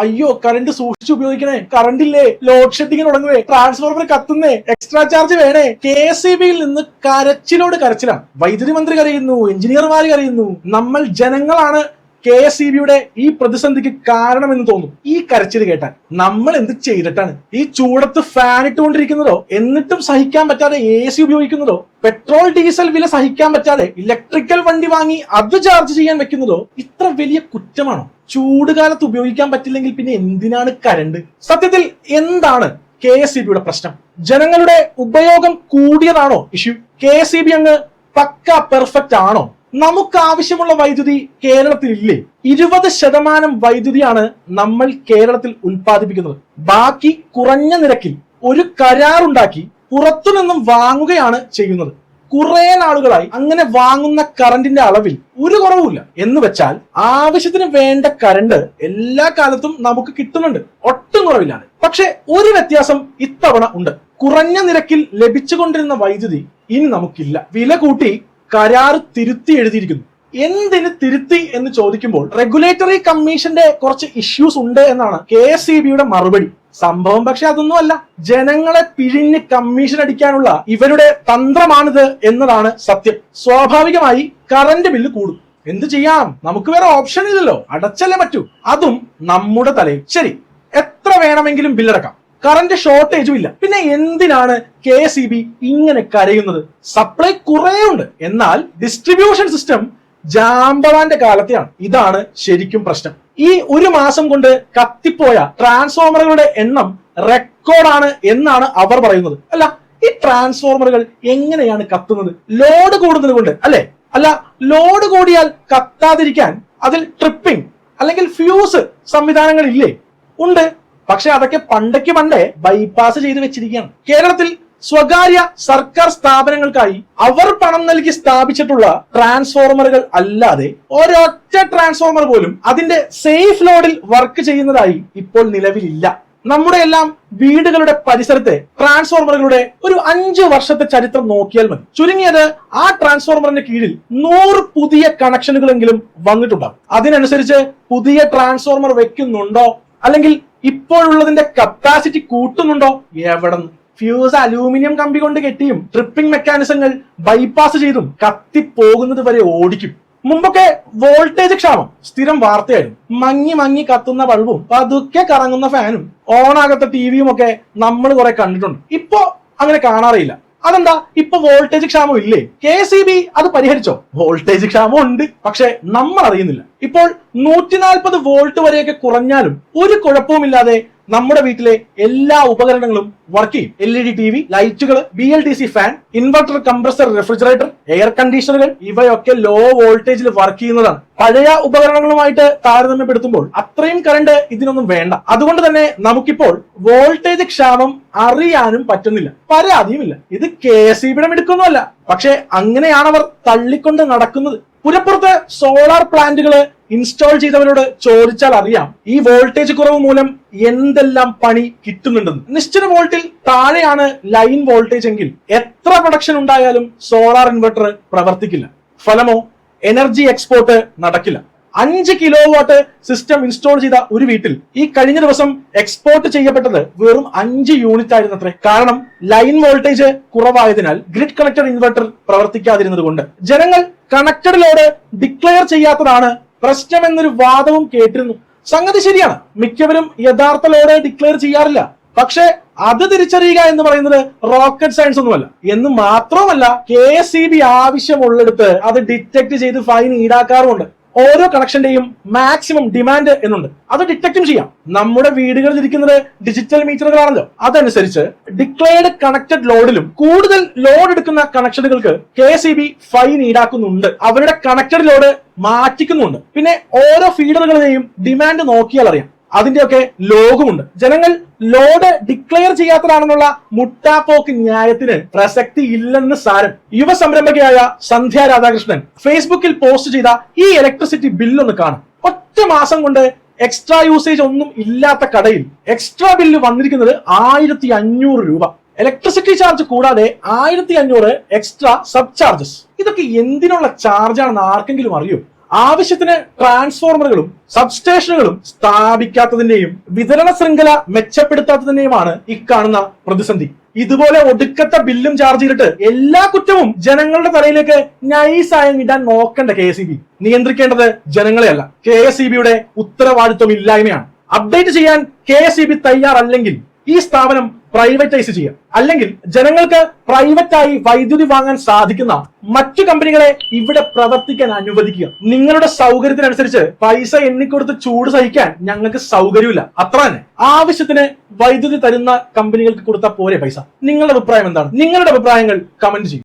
അയ്യോ കറണ്ട് സൂക്ഷിച്ച് ഉപയോഗിക്കണേ, കറണ്ട് ഇല്ലേ, ലോഡ് ഷെഡിങ് തുടങ്ങുവേ, ട്രാൻസ്ഫോർമർ കത്തുന്നേ, എക്സ്ട്രാ ചാർജ് വേണേ. KSEBയിൽ നിന്ന് കരച്ചിലോട് കരച്ചിലാണ്. വൈദ്യുതി മന്ത്രി കരയുന്നു, എഞ്ചിനീയർമാർ കരയുന്നു. നമ്മൾ ജനങ്ങളാണ് KSEBയുടെ ഈ പ്രതിസന്ധിക്ക് കാരണമെന്ന് തോന്നും. ഈ കരച്ചിൽ കേട്ടാൽ നമ്മൾ എന്ത് ചെയ്തിട്ടാണ്? ഈ ചൂടത്ത് ഫാൻ ഇട്ടുകൊണ്ടിരിക്കുന്നതോ, എന്നിട്ടും സഹിക്കാൻ പറ്റാതെ AC ഉപയോഗിക്കുന്നതോ, പെട്രോൾ ഡീസൽ വില സഹിക്കാൻ പറ്റാതെ ഇലക്ട്രിക്കൽ വണ്ടി വാങ്ങി അത് ചാർജ് ചെയ്യാൻ വെക്കുന്നതോ ഇത്ര വലിയ കുറ്റമാണോ? ചൂടുകാലത്ത് ഉപയോഗിക്കാൻ പറ്റില്ലെങ്കിൽ പിന്നെ എന്തിനാണ് കരണ്ട്? സത്യത്തിൽ എന്താണ് KSEBയുടെ പ്രശ്നം? ജനങ്ങളുടെ ഉപയോഗം കൂടിയതാണോ ഇഷ്യൂ? KSEB അങ്ങ് പക്ക പെർഫെക്റ്റ് ആണോ? നമുക്ക് ആവശ്യമുള്ള വൈദ്യുതി കേരളത്തിൽ ഇല്ലേ? 20% വൈദ്യുതിയാണ് നമ്മൾ കേരളത്തിൽ ഉൽപ്പാദിപ്പിക്കുന്നത്. ബാക്കി കുറഞ്ഞ നിരക്കിൽ ഒരു കരാറുണ്ടാക്കി പുറത്തുനിന്നും വാങ്ങുകയാണ് ചെയ്യുന്നത്. കുറെ നാളുകളായി അങ്ങനെ വാങ്ങുന്ന കറണ്ടിന്റെ അളവിൽ ഒരു കുറവുമില്ല. എന്ന് വെച്ചാൽ ആവശ്യത്തിന് വേണ്ട കറണ്ട് എല്ലാ കാലത്തും നമുക്ക് കിട്ടുന്നുണ്ട്, ഒട്ടും കുറവില്ലാതെ. പക്ഷെ ഒരു വ്യത്യാസം ഇത്തവണ ഉണ്ട്. കുറഞ്ഞ നിരക്കിൽ ലഭിച്ചുകൊണ്ടിരുന്ന വൈദ്യുതി ഇനി നമുക്കില്ല. വില കൂട്ടി കരാർ തിരുത്തി എഴുതിയിരിക്കുന്നു. എന്തിന് തിരുത്തി എന്ന് ചോദിക്കുമ്പോൾ റെഗുലേറ്ററി കമ്മീഷന്റെ കുറച്ച് ഇഷ്യൂസ് ഉണ്ട് എന്നാണ് KSEBയുടെ മറുപടി. സംഭവം പക്ഷെ അതൊന്നും അല്ല. ജനങ്ങളെ പിഴിഞ്ഞ് കമ്മീഷൻ അടിക്കാനുള്ള ഇവരുടെ തന്ത്രമാണിത് എന്നതാണ് സത്യം. സ്വാഭാവികമായി കറന്റ് ബില്ല് കൂടും. എന്ത് ചെയ്യാം? നമുക്ക് വേറെ ഓപ്ഷൻ ഇല്ലല്ലോ, അടച്ചല്ലേ പറ്റൂ. അതും നമ്മുടെ തലയിൽ. ശരി, എത്ര വേണമെങ്കിലും ബില്ലടക്കാം, കറന്റ് ഷോർട്ടേജും ഇല്ല. പിന്നെ എന്തിനാണ് KSEB ഇങ്ങനെ കരയുന്നത്? സപ്ലൈ കുറേയുണ്ട്, എന്നാൽ ഡിസ്ട്രിബ്യൂഷൻ സിസ്റ്റം ജാമ്പവാന്റെ കാലത്തെയാണ്. ഇതാണ് ശരിക്കും പ്രശ്നം. ഈ ഒരു മാസം കൊണ്ട് കത്തിപ്പോയ ട്രാൻസ്ഫോമറുകളുടെ എണ്ണം റെക്കോർഡാണ് എന്നാണ് അവർ പറയുന്നത്. അല്ല, ഈ ട്രാൻസ്ഫോമറുകൾ എങ്ങനെയാണ് കത്തുന്നത്? ലോഡ് കൂടുന്നത് കൊണ്ട് അല്ലെ? അല്ല, ലോഡ് കൂടിയാൽ കത്താതിരിക്കാൻ അതിൽ ട്രിപ്പിംഗ് അല്ലെങ്കിൽ ഫ്യൂസ് സംവിധാനങ്ങൾ ഇല്ലേ? ഉണ്ട്. പക്ഷെ അതൊക്കെ പണ്ടേ ബൈപ്പാസ് ചെയ്ത് വെച്ചിരിക്കുകയാണ്. കേരളത്തിൽ സ്വകാര്യ സർക്കാർ സ്ഥാപനങ്ങൾക്കായി അവർ പണം നൽകി സ്ഥാപിച്ചിട്ടുള്ള ട്രാൻസ്ഫോർമറുകൾ അല്ലാതെ ഒരൊറ്റ ട്രാൻസ്ഫോർമർ പോലും അതിന്റെ സേഫ് ലോഡിൽ വർക്ക് ചെയ്യുന്നതായി ഇപ്പോൾ നിലവിലില്ല. നമ്മുടെ എല്ലാം വീടുകളുടെ പരിസരത്തെ ട്രാൻസ്ഫോർമറുകളുടെ ഒരു 5 വർഷത്തെ ചരിത്രം നോക്കിയാൽ മതി. ചുരുങ്ങിയത് ആ ട്രാൻസ്ഫോർമറിന്റെ കീഴിൽ 100 പുതിയ കണക്ഷനുകളെങ്കിലും വന്നിട്ടുണ്ടാകും. അതിനനുസരിച്ച് പുതിയ ട്രാൻസ്ഫോർമർ വെക്കുന്നുണ്ടോ, അല്ലെങ്കിൽ ഇപ്പോഴുള്ളതിന്റെ കപ്പാസിറ്റി കൂട്ടുന്നുണ്ടോ? എവിടെ? ഫ്യൂസ് അലൂമിനിയം കമ്പി കൊണ്ട് കെട്ടിയും ട്രിപ്പിംഗ് മെക്കാനിസങ്ങൾ ബൈപ്പാസ് ചെയ്തും കത്തിപ്പോകുന്നത് വരെ ഓടിക്കും. മുമ്പൊക്കെ വോൾട്ടേജ് ക്ഷാമം സ്ഥിരം വാർത്തയായിരുന്നു. മങ്ങി കത്തുന്ന ബൾബും പതുക്കെ കറങ്ങുന്ന ഫാനും ഓണാകത്ത TVയും ഒക്കെ നമ്മൾ കുറെ കണ്ടിട്ടുണ്ട്. ഇപ്പോ അങ്ങനെ കാണാറില്ല. അതെന്താ? ഇപ്പൊ വോൾട്ടേജ് ക്ഷാമം ഇല്ലേ? KSEB അത് പരിഹരിച്ചോ? വോൾട്ടേജ് ക്ഷാമം ഉണ്ട്, പക്ഷെ നമ്മൾ അറിയുന്നില്ല. ഇപ്പോൾ 140 വോൾട്ട് വരെയൊക്കെ കുറഞ്ഞാലും ഒരു കുഴപ്പവുമില്ലാതെ നമ്മുടെ വീട്ടിലെ എല്ലാ ഉപകരണങ്ങളും വർക്ക് ചെയ്യും. LED TV, ലൈറ്റുകൾ, BLDC fan, inverter, compressor, refrigerator, air കണ്ടീഷണറുകൾ ഇവയൊക്കെ ലോ വോൾട്ടേജിൽ വർക്ക് ചെയ്യുന്നതാണ്. പഴയ ഉപകരണങ്ങളുമായിട്ട് താരതമ്യപ്പെടുത്തുമ്പോൾ അത്രയും കറണ്ട് ഇതിനൊന്നും വേണ്ട. അതുകൊണ്ട് തന്നെ നമുക്കിപ്പോൾ വോൾട്ടേജ് ക്ഷാമം അറിയാനും പറ്റുന്നില്ല, പരാതിയുമില്ല. ഇത് KSEBയുടെ മിടുക്കൊന്നുമല്ല, പക്ഷെ അങ്ങനെയാണ് അവർ തള്ളിക്കൊണ്ട് നടക്കുന്നത്. പുരപ്പുറത്ത് സോളാർ പ്ലാന്റുകള് ഇൻസ്റ്റാൾ ചെയ്തവരോട് ചോദിച്ചാൽ അറിയാം ഈ വോൾട്ടേജ് കുറവ് മൂലം എന്തെല്ലാം പണി കിട്ടുന്നുണ്ടെന്ന്. നിശ്ചിത വോൾട്ടിൽ താഴെയാണ് ലൈൻ വോൾട്ടേജ് എങ്കിൽ എത്ര പ്രൊഡക്ഷൻ ഉണ്ടായാലും സോളാർ ഇൻവെർട്ടർ പ്രവർത്തിക്കില്ല. ഫലമോ എനർജി എക്സ്പോർട്ട് നടക്കില്ല. 5 കിലോവാട്ട് സിസ്റ്റം ഇൻസ്റ്റാൾ ചെയ്ത ഒരു വീട്ടിൽ ഈ കഴിഞ്ഞ ദിവസം എക്സ്പോർട്ട് ചെയ്യപ്പെട്ടത് വെറും 5 യൂണിറ്റ് ആയിരുന്നത്രേ. കാരണം ലൈൻ വോൾട്ടേജ് കുറവായതിനാൽ ഗ്രിഡ് കണക്റ്റഡ് ഇൻവെർട്ടർ പ്രവർത്തിക്കാതിരുന്നത് കൊണ്ട്. ജനങ്ങൾ കണക്റ്റഡ് ലോഡ് ഡിക്ലെയർ ചെയ്യാത്തതാണ് പ്രശ്നമെന്നൊരു വാദവും കേട്ടിരുന്നു. സംഗതി ശരിയാണ്, മിക്കവരും യഥാർത്ഥ ലോഡ് ഡിക്ലെയർ ചെയ്യാറില്ല. പക്ഷെ അത് തിരിച്ചറിയുക എന്ന് പറയുന്നത് റോക്കറ്റ് സയൻസ് ഒന്നുമല്ല. എന്ന് മാത്രമല്ല, KSEB ആവശ്യമുള്ളിടത്ത് അത് ഡിറ്റക്ട് ചെയ്ത് ഫൈൻ ഈടാക്കാറുമുണ്ട്. ഓരോ കണക്ഷന്റെയും മാക്സിമം ഡിമാൻഡ് എന്നുണ്ട്, അത് ഡിറ്റക്റ്റും ചെയ്യാം. നമ്മുടെ വീടുകളിൽ ഇരിക്കുന്നത് ഡിജിറ്റൽ മീറ്ററുകളാണല്ലോ. അതനുസരിച്ച് ഡിക്ലെയർഡ് കണക്റ്റഡ് ലോഡിലും കൂടുതൽ ലോഡ് എടുക്കുന്ന കണക്ഷനുകൾക്ക് KSEB ഫൈൻ ഈടാക്കുന്നുണ്ട്. അവരുടെ കണക്റ്റഡ് ലോഡ് മാറ്റിക്കുന്നുണ്ട്. പിന്നെ ഓരോ ഫീഡറുകളുടെയും ഡിമാൻഡ് നോക്കിയാൽ അറിയാം. അതിന്റെയൊക്കെ ലോഗുമുണ്ട്. ജനങ്ങൾ ലോഡ് ഡിക്ലെയർ ചെയ്യാത്തതാണെന്നുള്ള മുട്ടാപ്പോക്ക് ന്യായത്തിന് പ്രസക്തി ഇല്ലെന്ന് സാരം. യുവ സംരംഭകയായ സന്ധ്യ രാധാകൃഷ്ണൻ ഫേസ്ബുക്കിൽ പോസ്റ്റ് ചെയ്ത ഈ ഇലക്ട്രിസിറ്റി ബില്ലൊന്ന് കാണും. ഒറ്റ മാസം കൊണ്ട് എക്സ്ട്രാ യൂസേജ് ഒന്നും ഇല്ലാത്ത കടയിൽ എക്സ്ട്രാ ബില്ല് വന്നിരിക്കുന്നത് 1500 രൂപ. ഇലക്ട്രിസിറ്റി ചാർജ് കൂടാതെ 1500 എക്സ്ട്രാ സബ് ചാർജസ്. ഇതൊക്കെ എന്തിനുള്ള ചാർജാണെന്ന് ആർക്കെങ്കിലും അറിയോ? ആവശ്യത്തിന് ട്രാൻസ്ഫോർമറുകളും സബ്സ്റ്റേഷനുകളും സ്ഥാപിക്കാത്തതിന്റെയും വിതരണ ശൃംഖല മെച്ചപ്പെടുത്താത്തതിന്റെയുമാണ് ഇക്കാണുന്ന പ്രതിസന്ധി. ഇതുപോലെ ഒടുക്കത്തെ ബില്ലും ചാർജ് ചെയ്തിട്ട് എല്ലാ കുറ്റവും ജനങ്ങളുടെ തലയിലേക്ക് നൈസായി ഇടാൻ നോക്കണ്ട KSEB. നിയന്ത്രിക്കേണ്ടത് ജനങ്ങളെയല്ല, KSEBയുടെ ഉത്തരവാദിത്വം ഇല്ലായ്മയാണ്. അപ്ഡേറ്റ് ചെയ്യാൻ KSEB തയ്യാറല്ലെങ്കിൽ ഈ സ്ഥാപനം പ്രൈവറ്റൈസ് ചെയ്യുക, അല്ലെങ്കിൽ ജനങ്ങൾക്ക് പ്രൈവറ്റായി വൈദ്യുതി വാങ്ങാൻ സാധിക്കുന്ന മറ്റു കമ്പനികളെ ഇവിടെ പ്രവർത്തിക്കാൻ അനുവദിക്കുക. നിങ്ങളുടെ സൗകര്യത്തിനനുസരിച്ച് പൈസ എണ്ണിക്കൊടുത്ത് ചൂട് സഹിക്കാൻ ഞങ്ങൾക്ക് സൗകര്യമില്ല, അത്ര തന്നെ. ആവശ്യത്തിന് വൈദ്യുതി തരുന്ന കമ്പനികൾക്ക് കൊടുത്താൽ പോരെ പൈസ. നിങ്ങളുടെ അഭിപ്രായം എന്താണ്? നിങ്ങളുടെ അഭിപ്രായങ്ങൾ കമന്റ് ചെയ്യും.